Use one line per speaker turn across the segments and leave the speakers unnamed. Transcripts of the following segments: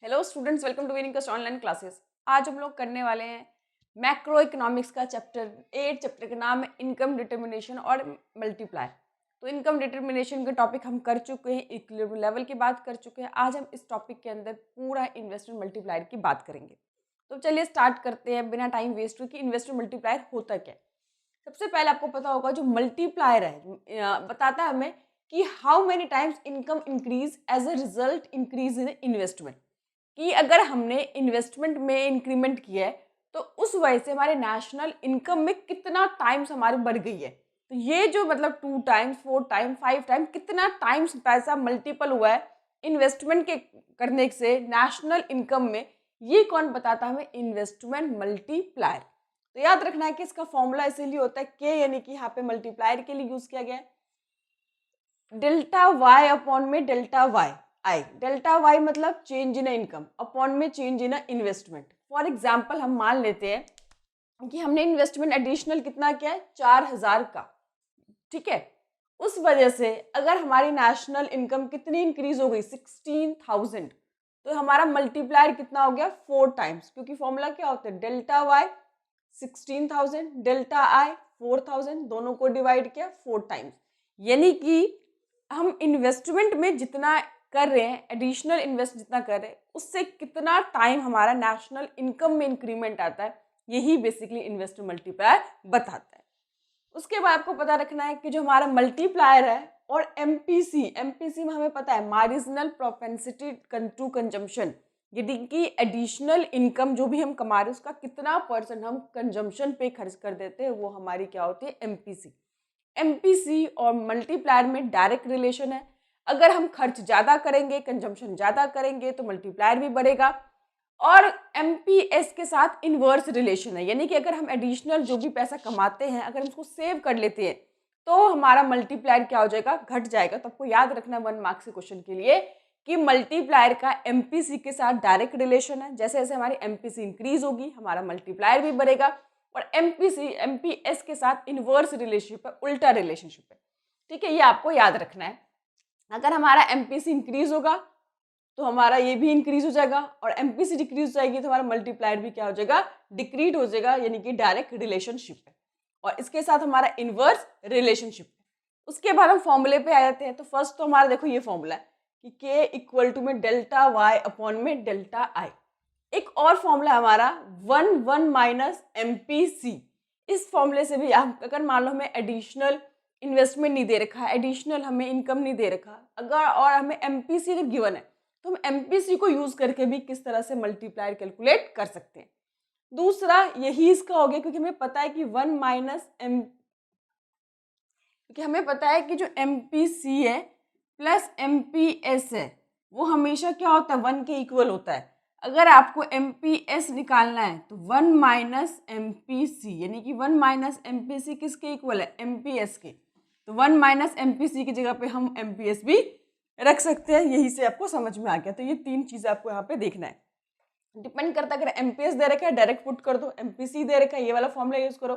Hello students, welcome to winning cast online classes. आज हम लोग करने वाले हैं मैक्रो इकोनॉमिक्स का चैप्टर 8। चैप्टर का नाम है इनकम डिटर्मिनेशन और मल्टीप्लायर। तो इनकम डिटर्मिनेशन का टॉपिक हम कर चुके हैं, इक्विलिब्रियम लेवल की बात कर चुके हैं। आज हम इस टॉपिक के अंदर पूरा इन्वेस्टमेंट मल्टीप्लायर की बात करेंगे। तो चलिए स्टार्ट करते हैं बिना टाइम वेस्ट हुए कि इन्वेस्टमेंट मल्टीप्लायर होता क्या है। सबसे पहले आपको पता होगा जो मल्टीप्लायर है बताता है हमें कि how many times income increase as a result increase in investment, कि अगर हमने इन्वेस्टमेंट में इंक्रीमेंट किया है तो उस वजह से हमारे नेशनल इनकम में कितना टाइम्स हमारी बढ़ गई है। तो ये जो मतलब 2 टाइम्स 4 टाइम 5 टाइम कितना टाइम्स पैसा मल्टीपल हुआ है इन्वेस्टमेंट के करने से नेशनल इनकम में, ये कौन बताता है हमें? Investment multiplier. तो याद रखना है कि इसका फॉर्मूला इसीलिए होता है के, यानी कि यहाँ पे मल्टीप्लायर के लिए यूज किया गया है डेल्टा वाई अपॉन में डेल्टा वाई आई। डेल्टा वाई मतलब चेंज इन इनकम अपॉन में change in investment. For example हम मान लेते हैं कि हमने इन्वेस्टमेंट एडिशनल कितना किया है 4000 का, ठीक है। उस वजह से अगर हमारी नेशनल इनकम कितनी इंक्रीज हो गई 16,000, तो हमारा मल्टीप्लायर कितना हो गया 4 टाइम्स, क्योंकि फॉर्मूला क्या होता है डेल्टा वाई 16,000 डेल्टा आई 4,000, दोनों को डिवाइड किया 4 टाइम्स। यानी कि हम इन्वेस्टमेंट में जितना कर रहे हैं, एडिशनल इन्वेस्ट जितना कर रहे हैं, उससे कितना टाइम हमारा नेशनल इनकम में इंक्रीमेंट आता है, यही बेसिकली इन्वेस्टमेंट मल्टीप्लायर बताता है। उसके बाद आपको पता रखना है कि जो हमारा मल्टीप्लायर है और एमपीसी, एमपीसी में हमें पता है मार्जिनल प्रोपेंसिटी टू कंजम्पशन, यदि कि एडिशनल इनकम जो भी हम कमा रहे हैं उसका कितना परसेंट हम कंजम्पशन पे खर्च कर देते हैं, वो हमारी क्या होती है एमपीसी। एमपीसी और मल्टीप्लायर में डायरेक्ट रिलेशन है। अगर हम खर्च ज़्यादा करेंगे, कंजम्पशन ज़्यादा करेंगे तो मल्टीप्लायर भी बढ़ेगा। और एमपीएस के साथ इन्वर्स रिलेशन है, यानी कि अगर हम एडिशनल जो भी पैसा कमाते हैं अगर हम उसको सेव कर लेते हैं तो हमारा मल्टीप्लायर क्या हो जाएगा, घट जाएगा। तो आपको याद रखना 1 मार्क्स के क्वेश्चन के लिए कि मल्टीप्लायर का एमपीसी के साथ डायरेक्ट रिलेशन है। जैसे जैसे हमारी एमपीसी इंक्रीज होगी हमारा मल्टीप्लायर भी बढ़ेगा। और एमपीसी एमपीएस के साथ इनवर्स रिलेशनशिप है, उल्टा रिलेशनशिप है, ठीक है। ये आपको याद रखना है। अगर हमारा एमपीसी इंक्रीज होगा तो हमारा ये भी इंक्रीज हो जाएगा, और एमपीसी डिक्रीज हो जाएगी तो हमारा मल्टीप्लायर भी क्या हो जाएगा, डिक्रीज हो जाएगा, यानी कि डायरेक्ट रिलेशनशिप है। और इसके साथ हमारा इनवर्स रिलेशनशिप है। उसके बाद हम फॉर्मूले पे आ जाते हैं। तो फर्स्ट तो हमारा देखो ये फॉर्मूला है कि के इक्वल टू में डेल्टा वाई अपॉन में डेल्टा आई। एक और फॉर्मूला हमारा 1 माइनस एमपीसी। इस फॉर्मूले से भी आप अगर मान लो हमें एडिशनल इन्वेस्टमेंट नहीं दे रखा है, एडिशनल हमें इनकम नहीं दे रखा अगर, और हमें एमपीसी अगर गिवन है, तो हम एमपीसी को यूज करके भी किस तरह से मल्टीप्लायर कैलकुलेट कर सकते हैं। दूसरा यही इसका हो गया, क्योंकि हमें पता है कि 1 माइनस एम, क्योंकि हमें पता है कि जो एमपीसी है प्लस एमपीएस है वो हमेशा क्या होता है 1 के इक्वल होता है। अगर आपको एमपीएस निकालना है तो 1 माइनस एमपीसी, यानी कि 1 माइनस एमपीसी किसके इक्वल है, एमपीएस के। तो 1 माइनस एमपीसी की जगह पे हम एमपीएस भी रख सकते हैं। यही से आपको समझ में आ गया। तो ये 3 चीजें आपको यहाँ पे देखना है। डिपेंड करता है, अगर एमपीएस दे रखा है डायरेक्ट पुट कर दो, एमपीसी दे रखा है ये वाला फॉर्मूला यूज करो,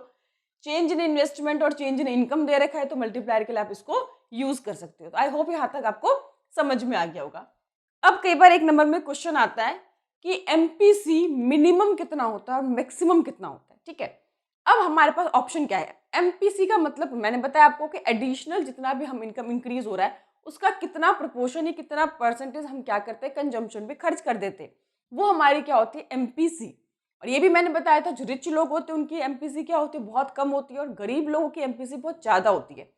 चेंज इन इन्वेस्टमेंट और चेंज इन इनकम दे रखा है तो मल्टीप्लायर के लिए आप इसको यूज कर सकते हो। तो आई होप यहाँ तक आपको समझ में आ गया होगा। अब कई बार एक नंबर में क्वेश्चन आता है कि एमपीसी मिनिमम कितना होता है और मैक्सिमम कितना होता है, ठीक है। अब हमारे पास ऑप्शन क्या है, एमपीसी का मतलब मैंने बताया आपको कि एडिशनल जितना भी हम इनकम इंक्रीज हो रहा है उसका कितना प्रोपोर्शन, कितना परसेंटेज हम क्या करते हैं कंजम्पशन पे खर्च कर देते हैं, वो हमारी क्या होती है एमपीसी। और ये भी मैंने बताया था जो रिच लोग होते हैं उनकी एमपीसी क्या होती है, बहुत कम होती है, और गरीब लोगों की एमपीसी बहुत ज़्यादा होती है।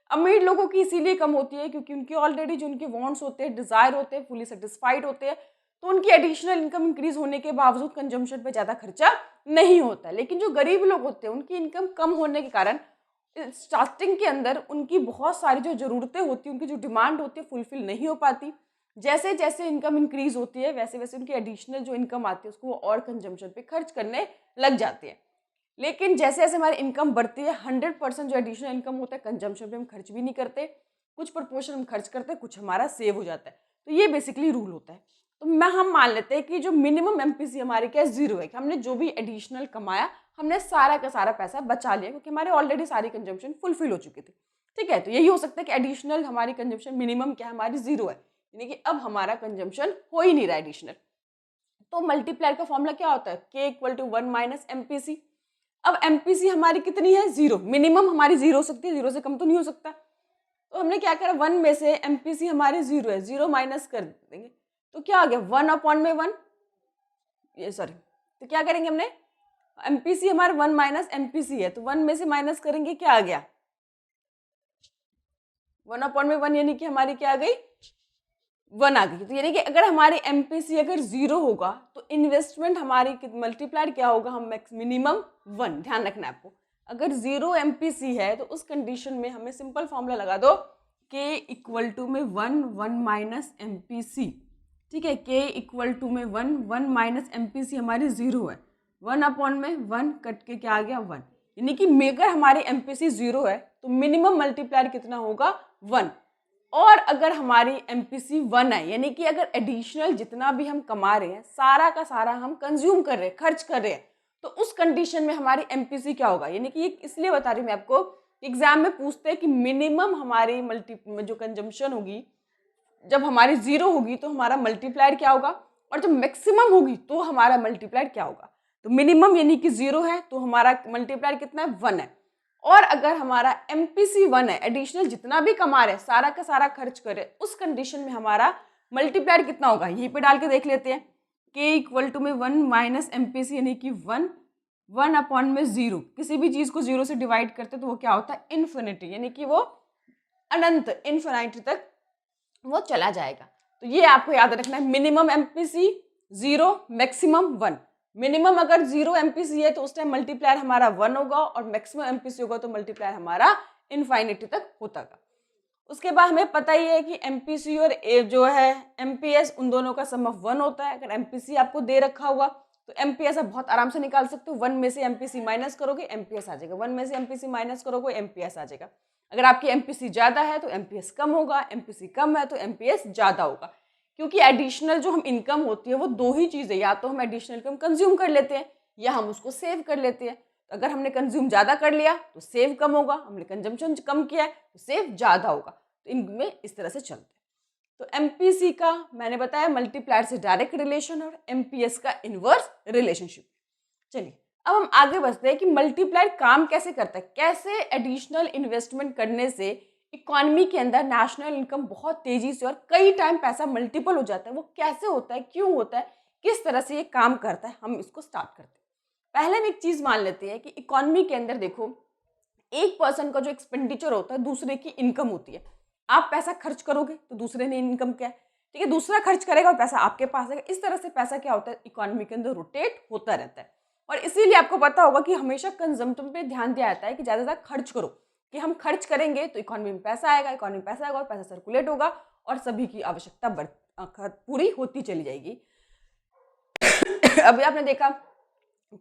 अमीर लोगों की इसीलिए कम होती है क्योंकि उनकी ऑलरेडी जो उनके वांट्स होते हैं, डिज़ायर होते हैं, फुली सेटिस्फाइड होते हैं, तो उनकी एडिशनल इनकम इंक्रीज होने के बावजूद कंजम्पशन पे ज़्यादा खर्चा नहीं होता है। लेकिन जो गरीब लोग होते हैं उनकी इनकम कम होने के कारण स्टार्टिंग के अंदर उनकी बहुत सारी जो ज़रूरतें होती हैं, उनकी जो डिमांड होती है फुलफिल नहीं हो पाती। जैसे जैसे इनकम इंक्रीज होती है वैसे वैसे उनकी एडिशनल जो इनकम आती है उसको वो और कंजम्पशन पे खर्च करने लग जाते हैं। लेकिन जैसे जैसे हमारी इनकम बढ़ती है 100% जो एडिशनल इनकम होता है कंजम्पशन पे हम खर्च भी नहीं करते, कुछ प्रपोर्शन हम खर्च करते हैं, कुछ हमारा सेव हो जाता है। तो ये बेसिकली रूल होता है। तो हम मान लेते हैं कि जो मिनिमम एमपीसी हमारी क्या जीरो है, कि हमने जो भी एडिशनल कमाया हमने सारा का सारा पैसा बचा लिया क्योंकि हमारे ऑलरेडी सारी कंजम्पशन फुलफिल हो चुकी थी, ठीक है। तो यही हो सकता है कि एडिशनल हमारी कंजम्पशन मिनिमम क्या हमारी जीरो है, यानी कि अब हमारा कंजम्पशन हो ही नहीं रहा एडिशनल। तो मल्टीप्लायर का फॉर्मूला क्या होता है, k equal to 1 minus MPC। अब MPC हमारी कितनी है, 0, मिनिमम हमारी 0 हो सकती है, 0 से कम तो नहीं हो सकता। तो हमने क्या करा, 1 में से MPC हमारी 0 है, 0 माइनस कर देंगे तो क्या आ गया, 1 अपॉन में 1, ये सॉरी, तो क्या करेंगे हमने, MPC हमारा 1 माइनस MPC है, तो 1 में से माइनस करेंगे, क्या आ गया, 1 अपॉन में 1, यानी कि हमारी क्या आ गई, 1 आ गई। तो यानी कि अगर हमारी MPC अगर 0 होगा तो इन्वेस्टमेंट हमारी मल्टीप्लायर क्या होगा, हम मिनिमम 1, ध्यान रखना है आपको। अगर 0 MPC है तो उस कंडीशन में हमें सिंपल फॉर्मूला लगा दो, k इक्वल टू में 1 माइनस MPC, ठीक है, k इक्वल टू में 1 माइनस MPC हमारी 0 है, 1 अपॉन में 1 कट के क्या आ गया, 1, यानी कि अगर हमारी MPC 0 है तो मिनिमम मल्टीप्लायर कितना होगा, 1। और अगर हमारी MPC 1 है, यानी कि अगर एडिशनल जितना भी हम कमा रहे हैं सारा का सारा हम कंज्यूम कर रहे हैं, खर्च कर रहे हैं, तो उस कंडीशन में हमारी MPC क्या होगा, यानी कि ये इसलिए बता रही हूँ मैं आपको, एग्जाम में पूछते हैं कि मिनिमम हमारी जो कंजम्पशन होगी जब हमारी 0 होगी तो हमारा मल्टीप्लायर क्या होगा, और जब मैक्सिमम होगी तो हमारा मल्टीप्लायर क्या होगा। तो मिनिमम यानी कि 0 है तो हमारा मल्टीप्लायर कितना है, 1 है। और अगर हमारा MPC 1 है, एडिशनल जितना भी कमा रहे सारा का सारा खर्च करे, उस कंडीशन में हमारा मल्टीप्लायर कितना होगा, यहीं पे डाल के देख लेते हैं, k इक्वल टू में 1 माइनस MPC यानी कि 1 अपॉन में 0, किसी भी चीज को 0 से डिवाइड करते तो वो क्या होता है, इन्फिनिटी, यानी कि वो अनंत, इन्फिनिटी तक वो चला जाएगा। तो ये आपको याद रखना है, मिनिमम MPC 0, मैक्सिमम 1। मिनिमम अगर 0 MPC है तो उस टाइम मल्टीप्लायर हमारा 1 होगा, और मैक्सिमम MPC होगा तो मल्टीप्लायर हमारा इनफाइनिटी तक होता है। उसके बाद हमें पता ही है कि MPC और जो है MPS उन दोनों का सम ऑफ 1 होता है। अगर MPC आपको दे रखा हुआ तो MPS आप बहुत आराम से निकाल सकते हो, 1 में से MPC माइनस करोगे MPS आ जाएगा, 1 में से MPC माइनस करोगे MPS आ जाएगा। अगर आपकी MPC ज़्यादा है तो MPS कम होगा, MPC कम है तो MPS ज़्यादा होगा, क्योंकि एडिशनल जो हम इनकम होती है वो दो ही चीज़ें, या तो हम एडिशनल इनकम कंज्यूम कर लेते हैं या हम उसको सेव कर लेते हैं। तो अगर हमने कंज्यूम ज़्यादा कर लिया तो सेव कम होगा, हमने कंजम्पशन कम किया है तो सेव ज़्यादा होगा। तो इनमें इस तरह से चलते हैं। तो MPC का मैंने बताया मल्टीप्लायर से डायरेक्ट रिलेशन और MPS का इनवर्स रिलेशनशिप। चलिए अब हम आगे बढ़ते हैं कि मल्टीप्लायर काम कैसे करता है, कैसे एडिशनल इन्वेस्टमेंट करने से इकोनॉमी के अंदर नेशनल इनकम बहुत तेजी से और कई टाइम पैसा मल्टीपल हो जाता है। वो कैसे होता है, क्यों होता है, किस तरह से ये काम करता है, हम इसको स्टार्ट करते हैं। पहले हम एक चीज मान लेते हैं कि इकोनॉमी के अंदर देखो, एक पर्सन का जो एक्सपेंडिचर होता है दूसरे की इनकम होती है। आप पैसा खर्च करोगे तो दूसरे ने इनकम क्या है, ठीक है, दूसरा खर्च करेगा और पैसा आपके पास आएगा। इस तरह से पैसा क्या होता है, इकोनॉमी के अंदर रोटेट होता रहता है। और इसीलिए आपको पता होगा कि हमेशा कंजम्पशन पे ध्यान दिया जाता है कि ज़्यादा ज़्यादा खर्च करो, कि हम खर्च करेंगे तो इकोनॉमी में पैसा आएगा, इकोनॉमी में पैसा आएगा और पैसा सर्कुलेट होगा और सभी की आवश्यकता पूरी होती चली जाएगी। अभी आपने देखा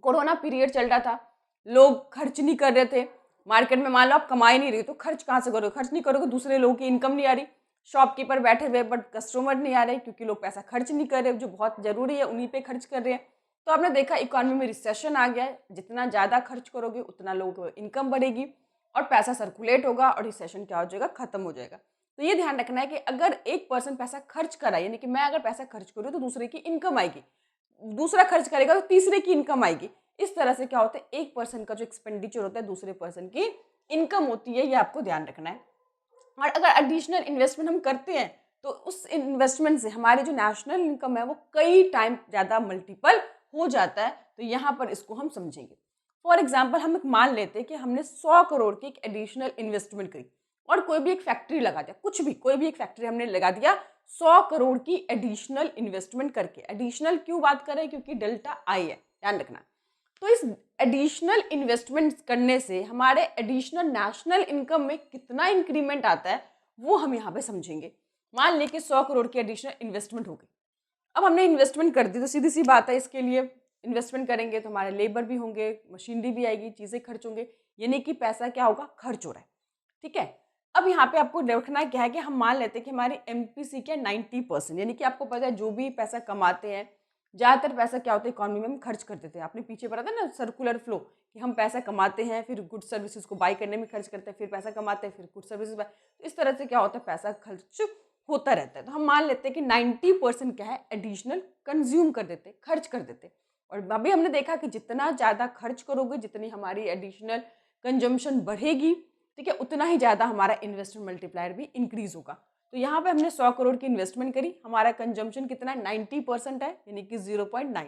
कोरोना पीरियड चल रहा था, लोग खर्च नहीं कर रहे थे मार्केट में। मान लो आप कमा ही नहीं रही तो खर्च कहाँ से करोगे, खर्च नहीं करोगे, दूसरे लोगों की इनकम नहीं आ रही, शॉपकीपर बैठे हुए बट कस्टमर नहीं आ रहे क्योंकि लोग पैसा खर्च नहीं कर रहे, जो बहुत जरूरी है उन्हीं पे खर्च कर रहे हैं। तो आपने देखा इकोनॉमी में रिसेशन आ गया है, जितना ज़्यादा खर्च करोगे उतना लोगों को इनकम बढ़ेगी और पैसा सर्कुलेट होगा और रिसेशन क्या हो जाएगा, खत्म हो जाएगा। तो ये ध्यान रखना है कि अगर एक पर्सन पैसा खर्च करा, यानी कि मैं अगर पैसा खर्च करूँ तो दूसरे की इनकम आएगी, दूसरा खर्च करेगा तो तीसरे की इनकम आएगी। इस तरह से क्या होता है, एक पर्सन का जो एक्सपेंडिचर होता है दूसरे पर्सन की इनकम होती है, ये आपको ध्यान रखना है। और अगर एडिशनल इन्वेस्टमेंट हम करते हैं तो उस इन्वेस्टमेंट से हमारी जो नेशनल इनकम है वो कई टाइम ज़्यादा मल्टीपल हो जाता है। तो यहाँ पर इसको हम समझेंगे। फॉर एग्जाम्पल हम एक मान लेते हैं कि हमने 100 करोड़ की एक एडिशनल इन्वेस्टमेंट करी और कोई भी एक फैक्ट्री लगा दिया, कुछ भी कोई भी एक फैक्ट्री हमने लगा दिया 100 करोड़ की एडिशनल इन्वेस्टमेंट करके। एडिशनल क्यों बात करें, क्योंकि डेल्टा आई है, ध्यान रखना। तो इस एडिशनल इन्वेस्टमेंट करने से हमारे एडिशनल नेशनल इनकम में कितना इंक्रीमेंट आता है वो हम यहाँ पे समझेंगे। मान लें कि 100 करोड़ की एडिशनल इन्वेस्टमेंट हो गई। अब हमने इन्वेस्टमेंट कर दी तो सीधी सी बात है, इसके लिए इन्वेस्टमेंट करेंगे तो हमारे लेबर भी होंगे, मशीनरी भी आएगी, चीज़ें खर्च होंगे, यानी कि पैसा क्या होगा, खर्च हो रहा है। ठीक है, अब यहाँ पे आपको देखना क्या है कि हम मान लेते हैं कि हमारी MPC क्या 90%, यानी कि आपको पता है जो भी पैसा कमाते हैं ज़्यादातर पैसा क्या होता है इकोनॉमी में हम खर्च कर देते हैं। आपने पीछे पढ़ा था ना सर्कुलर फ्लो, कि हम पैसा कमाते हैं फिर गुड सर्विसेज को बाय करने में खर्च करते हैं, फिर पैसा कमाते हैं फिर गुड सर्विसेज बाय। तो इस तरह से क्या होता है, पैसा खर्च होता रहता है। तो हम मान लेते हैं कि 90% क्या है, एडिशनल कंज्यूम कर देते, खर्च कर देते। और अभी हमने देखा कि जितना ज़्यादा खर्च करोगे, जितनी हमारी एडिशनल कंजम्पशन बढ़ेगी, ठीक है, उतना ही ज़्यादा हमारा इन्वेस्टमेंट मल्टीप्लायर भी इंक्रीज होगा। तो यहाँ पे हमने 100 करोड़ की इन्वेस्टमेंट करी, हमारा कंजम्पशन कितना है, 90% है, यानी कि 0.9।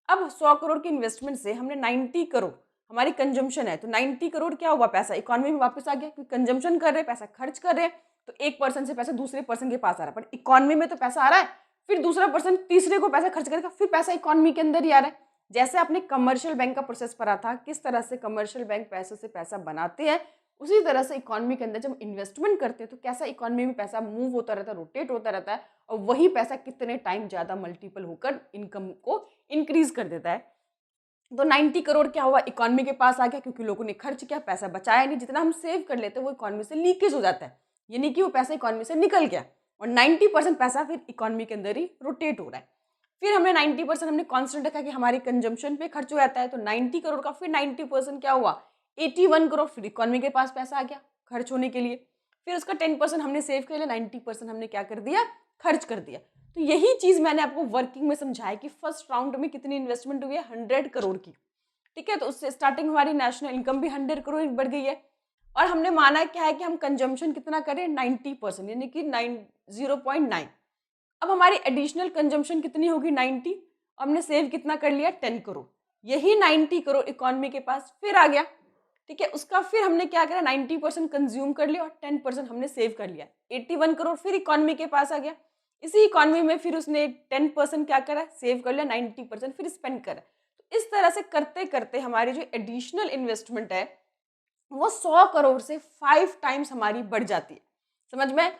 अब 100 करोड़ की इन्वेस्टमेंट से हमने 90 करोड़ हमारी कंजम्पशन है, तो 90 करोड़ क्या हुआ, पैसा इकोनॉमी में वापस आ गया, क्योंकि कंजम्पशन कर रहे हैं, पैसा खर्च कर रहे हैं, तो एक पर्सन से पैसा दूसरे पर्सन के पास आ रहा है, पर इकोनॉमी में तो पैसा आ रहा है, फिर दूसरा पर्सन तीसरे को पैसा खर्च करेगा, फिर पैसा इकोनॉमी के अंदर ही आ रहा है। जैसे आपने कमर्शियल बैंक का प्रोसेस पढ़ा था, किस तरह से कमर्शियल बैंक पैसे से पैसा बनाते हैं, उसी तरह से इकोनॉमी के अंदर जब इन्वेस्टमेंट करते हैं तो कैसा इकोनॉमी में पैसा मूव होता रहता है, रोटेट होता रहता है, और वही पैसा कितने टाइम ज़्यादा मल्टीपल होकर इनकम को इंक्रीज कर देता है। तो 90 करोड़ क्या हुआ, इकोनॉमी के पास आ गया, क्योंकि लोगों ने खर्च किया, पैसा बचाया नहीं, जितना हम सेव कर लेते हैं वो इकोनॉमी से लीकेज हो जाता है, यानी कि वो पैसा इकोनॉमी से निकल गया, और 90% पैसा फिर इकोनॉमी के अंदर ही रोटेट हो रहा है। फिर हमने 90% हमने कांस्टेंट रखा कि हमारी कंजम्पशन पे खर्च हो जाता है, तो 90 करोड़ का फिर 90% क्या हुआ, 81 करोड़ फिर इकोनॉमी के पास पैसा आ गया खर्च होने के लिए। फिर उसका 10% हमने सेव कर लिया, 90% हमने क्या कर दिया, खर्च कर दिया। तो यही चीज़ मैंने आपको वर्किंग में समझाया कि फर्स्ट राउंड में कितनी इन्वेस्टमेंट हुई है, 100 करोड़ की, ठीक है। तो उससे स्टार्टिंग हमारी नेशनल इनकम भी 100 करोड़ बढ़ गई है, और हमने माना क्या है कि हम कंजम्पशन कितना करें, 90%, यानी कि 0.9। अब हमारी एडिशनल कंजम्पशन कितनी होगी, 90। हमने सेव कितना कर लिया, 10 करोड़। यही 90 करोड़ इकोनॉमी के पास फिर आ गया, ठीक है। उसका फिर हमने क्या करा, 90% कंज्यूम कर लिया और 10% हमने सेव कर लिया, 81 करोड़ फिर इकोनॉमी के पास आ गया। इसी इकोनॉमी में फिर उसने 10% क्या करा, सेव कर लिया, 90% फिर स्पेंड करा। तो इस तरह से करते करते हमारी जो एडिशनल इन्वेस्टमेंट है वो 100 करोड़ से 5 टाइम्स हमारी बढ़ जाती है, समझ में।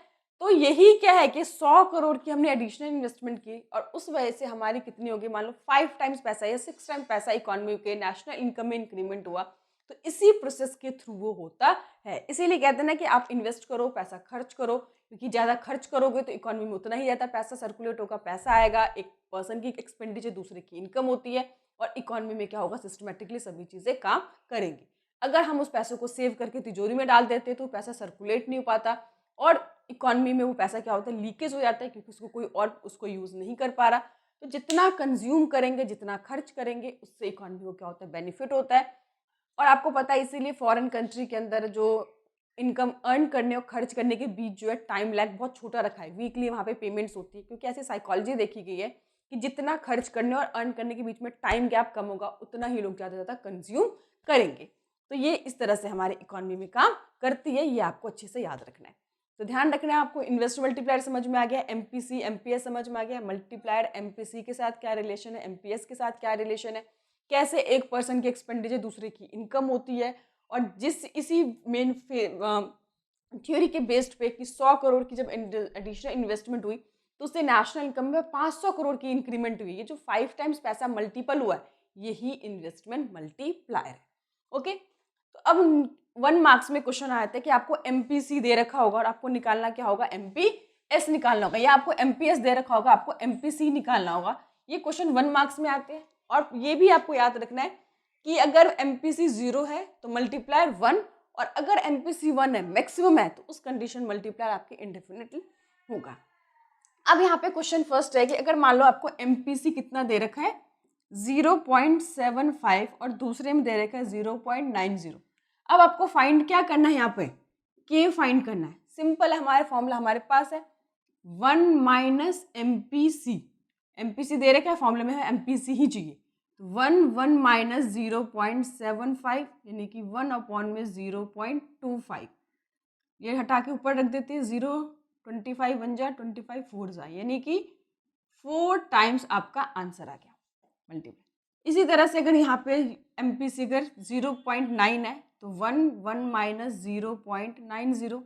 तो यही क्या है कि 100 करोड़ की हमने एडिशनल इन्वेस्टमेंट की, और उस वजह से हमारी कितनी होगी, मान लो 5 टाइम्स पैसा या 6 टाइम्स पैसा इकोनॉमी के नेशनल इनकम में इंक्रीमेंट हुआ। तो इसी प्रोसेस के थ्रू वो होता है। इसीलिए कहते हैं ना कि आप इन्वेस्ट करो, पैसा खर्च करो, क्योंकि ज़्यादा खर्च करोगे तो इकोनॉमी में उतना ही ज़्यादा पैसा सर्कुलेट होगा, पैसा आएगा, एक पर्सन की एक्सपेंडिचर दूसरे की इनकम होती है, और इकोनॉमी में क्या होगा, सिस्टमेटिकली सभी चीज़ें काम करेंगी। अगर हम उस पैसों को सेव करके तिजोरी में डाल देते तो पैसा सर्कुलेट नहीं हो पाता, और इकोनॉमी में वो पैसा क्या होता है, लीकेज हो जाता है, क्योंकि उसको कोई और उसको यूज़ नहीं कर पा रहा। तो जितना कंज्यूम करेंगे, जितना खर्च करेंगे, उससे इकोनॉमी को क्या होता है, बेनिफिट होता है। और आपको पता है इसीलिए फॉरेन कंट्री के अंदर जो इनकम अर्न करने और खर्च करने के बीच जो है टाइम लैग बहुत छोटा रखा है, वीकली वहाँ पे पेमेंट्स होती है, क्योंकि ऐसी साइकोलॉजी देखी गई है कि जितना खर्च करने और अर्न करने के बीच में टाइम गैप कम होगा, उतना ही लोग ज़्यादा से ज़्यादा कंज्यूम करेंगे। तो ये इस तरह से हमारी इकोनॉमी में काम करती है, ये आपको अच्छे से याद रखना है। तो ध्यान रखना है आपको, इन्वेस्ट मल्टीप्लायर समझ में आ गया, एमपीसी एमपीएस समझ में आ गया, मल्टीप्लायर एमपीसी के साथ क्या रिलेशन है, एमपीएस के साथ क्या रिलेशन है, कैसे एक पर्सन की एक्सपेंडिचर दूसरे की इनकम होती है, और जिस इसी मेन थ्योरी के बेस्ड पे कि 100 करोड़ की जब एडिशनल इन्वेस्टमेंट हुई तो उससे नेशनल इनकम में 500 करोड़ की इंक्रीमेंट हुई। ये जो 5 टाइम्स पैसा मल्टीपल हुआ है, यही इन्वेस्टमेंट मल्टीप्लायर है। ओके, तो अब 1 मार्क्स में क्वेश्चन आया था कि आपको एमपीसी दे रखा होगा और आपको निकालना क्या होगा, एमपीएस निकालना होगा, या आपको एमपीएस दे रखा होगा, आपको एमपीसी निकालना होगा। ये क्वेश्चन 1 मार्क्स में आते हैं। और ये भी आपको याद रखना है कि अगर एमपीसी 0 है तो मल्टीप्लायर 1, और अगर एमपीसी 1 है, मैक्सिमम है, तो उस कंडीशन मल्टीप्लायर आपके इंडेफिनिटली होगा। अब यहाँ पे क्वेश्चन फर्स्ट है कि अगर मान लो आपको एमपीसी कितना दे रखा है, 0.75, और दूसरे में दे रखा है 0.90। अब आपको फाइंड क्या करना है, यहाँ पे के फाइंड करना है। सिंपल है, हमारा फॉर्मूला हमारे पास है 1 माइनस एमपीसी। एमपीसी दे रखा है, फॉर्मूले में है एमपीसी ही चाहिए, 1 माइनस 0.75, यानी कि 1 अपॉन में 0.25, ये हटा के ऊपर रख देते हैं 0, 25 बन जाए, 25 4 जाए, यानी कि 4 टाइम्स आपका आंसर आ गया मल्टीप्लाई। इसी तरह से अगर यहाँ पे एमपीसी अगर 0.9 है तो 1 माइनस 0.90,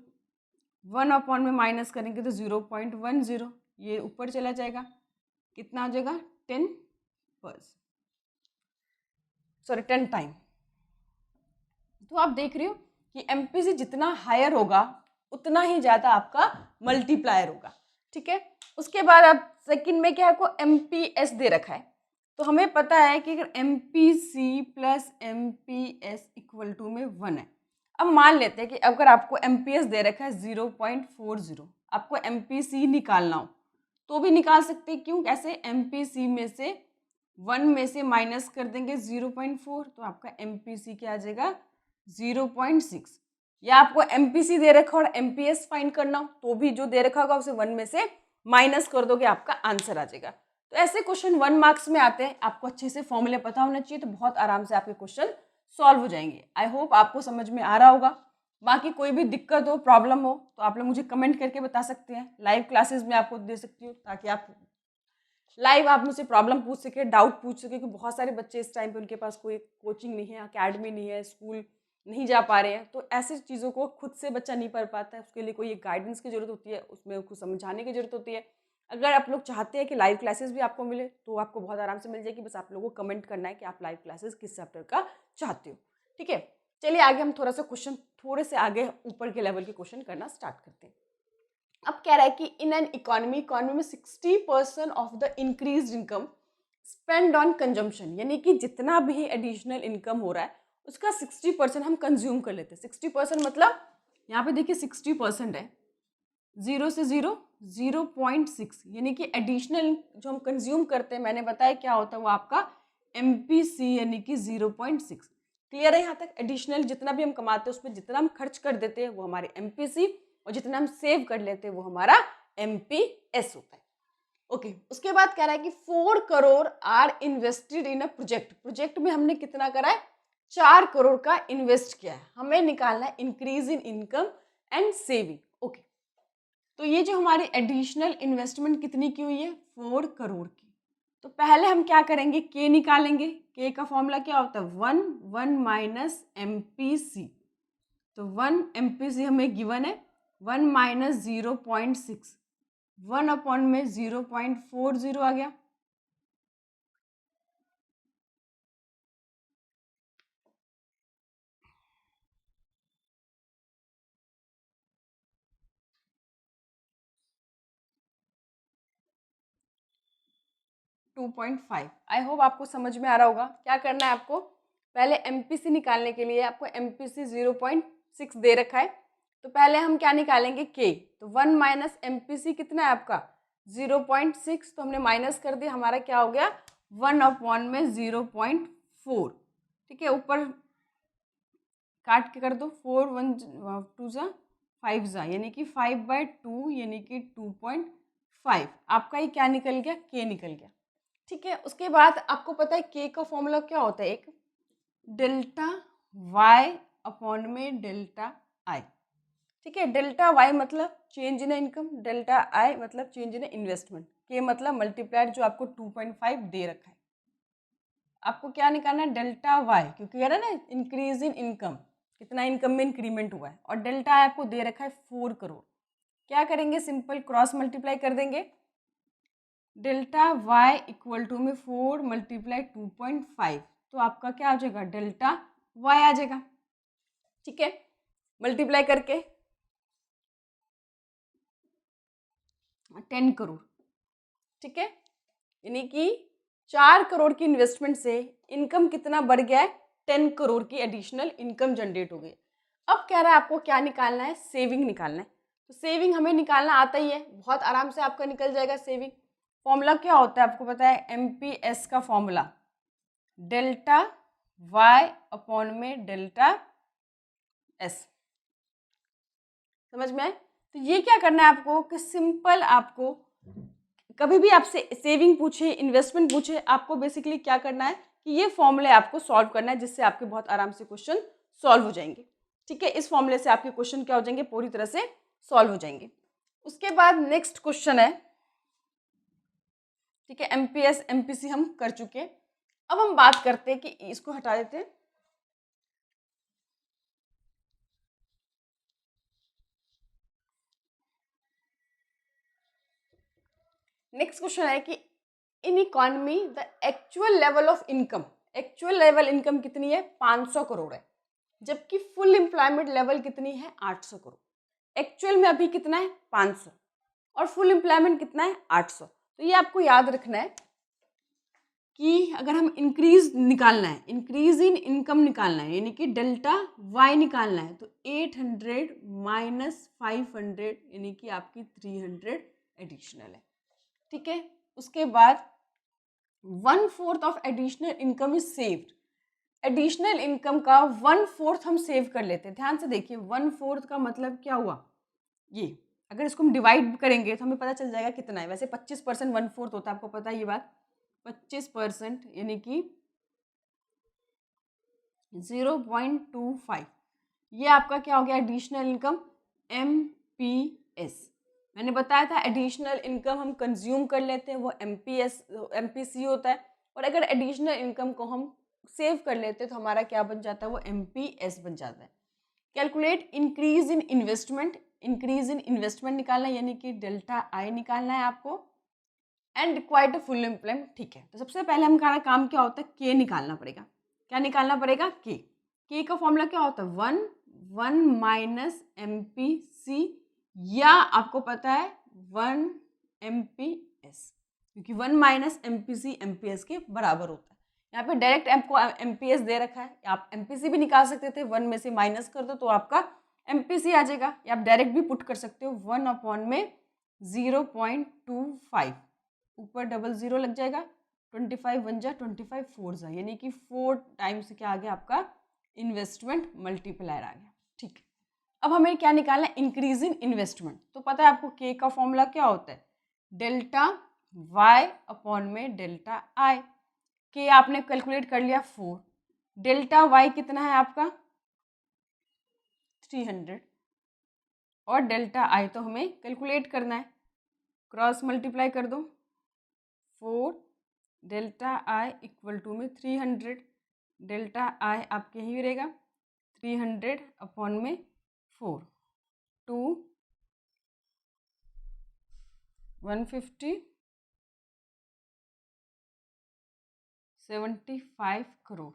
1 अपॉन में माइनस करेंगे तो 0.10, ये ऊपर चला जाएगा, कितना आ जाएगा 10 टाइम। तो आप देख रहे हो कि एमपीसी जितना हायर होगा उतना ही ज़्यादा आपका मल्टीप्लायर होगा, ठीक है। उसके बाद आप सेकंड में क्या आपको एमपीएस दे रखा है, तो हमें पता है कि अगर MPC plus MPS equal to में 1 है। अब मान लेते हैं कि अगर आपको एमपीएस दे रखा है 0.40, आपको MPC निकालना हो तो भी निकाल सकते हैं। क्यों? कैसे? MPC में से 1 में से माइनस कर देंगे 0.4 तो आपका MPC क्या आ जाएगा 0.6। या आपको MPC दे रखा और MPS फाइंड करना हो तो भी जो दे रखा होगा उसे 1 में से माइनस कर दोगे, आपका आंसर आ जाएगा। तो ऐसे क्वेश्चन 1 मार्क्स में आते हैं। आपको अच्छे से फॉर्मूले पता होना चाहिए तो बहुत आराम से आपके क्वेश्चन सॉल्व हो जाएंगे। आई होप आपको समझ में आ रहा होगा। बाकी कोई भी दिक्कत हो, प्रॉब्लम हो तो आप लोग मुझे कमेंट करके बता सकते हैं। लाइव क्लासेस में आपको दे सकती हूँ ताकि आप लाइव आप मुझसे प्रॉब्लम पूछ सके, डाउट पूछ सके, क्योंकि बहुत सारे बच्चे इस टाइम पे उनके पास कोई कोचिंग नहीं है, अकेडमी नहीं है, स्कूल नहीं जा पा रहे हैं। तो ऐसी चीज़ों को खुद से बच्चा नहीं पढ़ पाता है, उसके लिए कोई एक गाइडेंस की ज़रूरत होती है, उसमें उसको समझाने की ज़रूरत होती है। अगर आप लोग चाहते हैं कि लाइव क्लासेस भी आपको मिले तो आपको बहुत आराम से मिल जाएगी। बस आप लोगों को कमेंट करना है कि आप लाइव क्लासेस किस चैप्टर का चाहते हो। ठीक है, चलिए आगे हम थोड़ा सा क्वेश्चन थोड़े से आगे ऊपर के लेवल के क्वेश्चन करना स्टार्ट करते हैं। अब कह रहा है कि इन एन इकोनॉमी में 60% of the increase income spend on consumption, यानी कि जितना भी एडिशनल इनकम हो रहा है उसका 60% हम कंज्यूम कर लेते हैं। 60% मतलब यहाँ पे देखिए 60% है, 0 से 0.6, यानी कि एडिशनल जो हम कंज्यूम करते हैं, मैंने बताया क्या होता है वो आपका MPC यानी कि 0.6। क्लियर है यहाँ तक? एडिशनल जितना भी हम कमाते हैं उसमें जितना हम खर्च कर देते हैं वो हमारे MPC, और जितना हम सेव कर लेते हैं वो हमारा MPS होता है। ओके, उसके बाद कह रहा है कि 4 crore are invested in a project. Project में हमने कितना करा है? 4 करोड़ का इन्वेस्ट किया है। हमें निकालना है increase in income and saving. Okay, तो ये जो हमारी एडिशनल इन्वेस्टमेंट कितनी की हुई है? 4 करोड़ की। तो पहले हम क्या करेंगे? के निकालेंगे। के का फॉर्मूला क्या होता है? 1 माइनस MPC। तो 1 MPC हमें गिवन है, 1 माइनस 0.6, 1 अपॉन में 0.40 आ गया। $2.5। आई होप आपको समझ में आ रहा होगा। क्या करना है आपको? पहले MPC निकालने के लिए आपको MPC 0.6 दे रखा है, तो पहले हम क्या निकालेंगे? के। तो 1 माइनस MPC कितना है आपका? 0.6, तो हमने माइनस कर दिया, हमारा क्या हो गया? 1 अपॉन में 0.4। ठीक है, ऊपर काट के कर दो, 4 1 2 जा 5 जा, यानी कि 5/2 यानी कि 2.5। आपका ये क्या निकल गया? के निकल गया। ठीक है, उसके बाद आपको पता है के का फॉर्मूला क्या होता है? एक डेल्टा वाई अपॉन में डेल्टा आई। ठीक है, डेल्टा वाई मतलब चेंज इन इनकम, डेल्टा आई मतलब चेंज इन इन्वेस्टमेंट, के मतलब मल्टीप्लायर जो आपको 2.5 दे रखा है। आपको क्या निकालना है? डेल्टा वाई, क्योंकि कह रहा है ना इंक्रीज इन इनकम, कितना इनकम में इंक्रीमेंट हुआ है, और डेल्टा आई आपको दे रखा है 4 करोड़। क्या करेंगे? सिंपल क्रॉस मल्टीप्लाई कर देंगे। डेल्टा वाई इक्वल टू में 4 मल्टीप्लाई 2.5, तो आपका क्या आ जाएगा? डेल्टा वाई आ जाएगा। ठीक है, मल्टीप्लाई करके 10 करोड़। ठीक है, यानी कि 4 करोड़ की इन्वेस्टमेंट से इनकम कितना बढ़ गया है? 10 करोड़ की एडिशनल इनकम जनरेट हो गई। अब कह रहा है आपको क्या निकालना है? सेविंग निकालना है। तो सेविंग हमें निकालना आता ही है, बहुत आराम से आपका निकल जाएगा सेविंग। फॉर्मूला क्या होता है? आपको पता है MPS का फॉर्मूला डेल्टा वाई अपॉन में डेल्टा एस। समझ में आए? तो ये क्या करना है आपको कि सिंपल आपको कभी भी आपसे सेविंग पूछे, इन्वेस्टमेंट पूछे, आपको बेसिकली क्या करना है कि ये फॉर्मूले आपको सॉल्व करना है, जिससे आपके बहुत आराम से क्वेश्चन सॉल्व हो जाएंगे। ठीक है, इस फॉर्मूले से आपके क्वेश्चन क्या हो जाएंगे? पूरी तरह से सॉल्व हो जाएंगे। उसके बाद नेक्स्ट क्वेश्चन है, ठीक है, MPS MPC हम कर चुके हैं। अब हम बात करते हैं कि इसको हटा देते हैं। नेक्स्ट क्वेश्चन है कि in economy the actual level of income, actual level income कितनी है? 500 करोड़ है, जबकि फुल एम्प्लॉयमेंट लेवल कितनी है? 800 करोड़। एक्चुअल में अभी कितना है? 500, और फुल एम्प्लॉयमेंट कितना है? 800। तो ये आपको याद रखना है कि अगर हम इंक्रीज निकालना है, इंक्रीज इन इनकम निकालना है, यानी कि डेल्टा वाई निकालना है, तो 800 माइनस 500 यानी कि आपकी 300 एडिशनल है। ठीक है, उसके बाद 1/4 of additional income is saved. Additional income का 1/4 हम सेव कर लेते हैं। ध्यान से देखिए, 1/4 का मतलब क्या हुआ, ये अगर इसको हम डिवाइड करेंगे तो हमें पता चल जाएगा कितना है। वैसे 25% 1/4 होता है, आपको पता है ये बात। 25% यानी कि 0.25, ये आपका क्या हो गया, एडिशनल इनकम, MPS। मैंने बताया था एडिशनल इनकम हम कंज्यूम कर लेते हैं, वो MPC होता है। और अगर एडिशनल इनकम को हम सेव कर लेते हैं तो हमारा क्या बन जाता है, वो MPS बन जाता है। Calculate increase in investment. Increase in investment निकालना है, यानी कि डेल्टा आई निकालना है आपको। And required full employment. ठीक है, तो सबसे पहले हमारा काम क्या होता है, के निकालना पड़ेगा। क्या निकालना पड़ेगा, के का फॉर्मूला क्या होता है, 1 माइनस MPC, या आपको पता है 1 MPS, क्योंकि 1 माइनस MPC MPS के बराबर होता है। यहाँ पे डायरेक्ट आपको MPS दे रखा है, आप MPC भी निकाल सकते थे, 1 में से माइनस कर दो तो आपका MPC आ जाएगा, या आप डायरेक्ट भी पुट कर सकते हो, 1/0.25, ऊपर डबल जीरो लग जाएगा, 25 1 जा 25 4 जा, यानी कि 4 टाइम्स क्या आ गया आपका, इन्वेस्टमेंट मल्टीप्लायर आ गया। ठीक है, अब हमें क्या निकालना है, इंक्रीज इन इन्वेस्टमेंट। तो पता है आपको के का फॉर्मूला क्या होता है, डेल्टा वाई अपॉन में डेल्टा आई। के आपने कैलकुलेट कर लिया 4, डेल्टा वाई कितना है आपका 300, और डेल्टा आई तो हमें कैलकुलेट करना है, क्रॉस मल्टीप्लाई कर दो, 4 डेल्टा आई इक्वल टू में 300, डेल्टा आई आपके ही रहेगा 300 अपॉन में 4, 2 150 75 करोड़।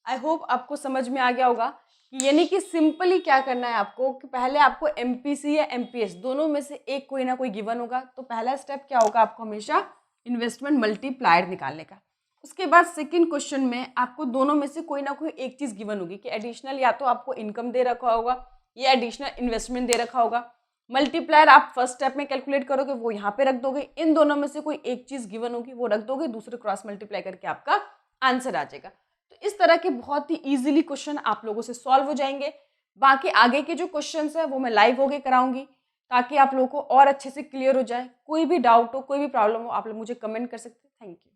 आई होप आपको समझ में आ गया होगा कि यानी कि सिंपली क्या करना है आपको, कि पहले आपको MPC या MPS दोनों में से एक कोई ना कोई गिवन होगा, तो पहला स्टेप क्या होगा, आपको हमेशा इन्वेस्टमेंट मल्टीप्लायर निकालने का। उसके बाद सेकंड क्वेश्चन में आपको दोनों में से कोई ना कोई एक चीज़ गिवन होगी, कि एडिशनल या तो आपको इनकम दे रखा होगा या एडिशनल इन्वेस्टमेंट दे रखा होगा। मल्टीप्लायर आप फर्स्ट स्टेप में कैलकुलेट करोगे, वो यहाँ पे रख दोगे, इन दोनों में से कोई एक चीज़ गिवन होगी वो रख दोगे, दूसरे क्रॉस मल्टीप्लाई करके आपका आंसर आ जाएगा। तो इस तरह के बहुत ही इजीली क्वेश्चन आप लोगों से सॉल्व हो जाएंगे। बाकी आगे के जो क्वेश्चंस है वो मैं लाइव होके कराऊंगी, ताकि आप लोगों को और अच्छे से क्लियर हो जाए। कोई भी डाउट हो, कोई भी प्रॉब्लम हो, आप लोग मुझे कमेंट कर सकते हैं। Thank you.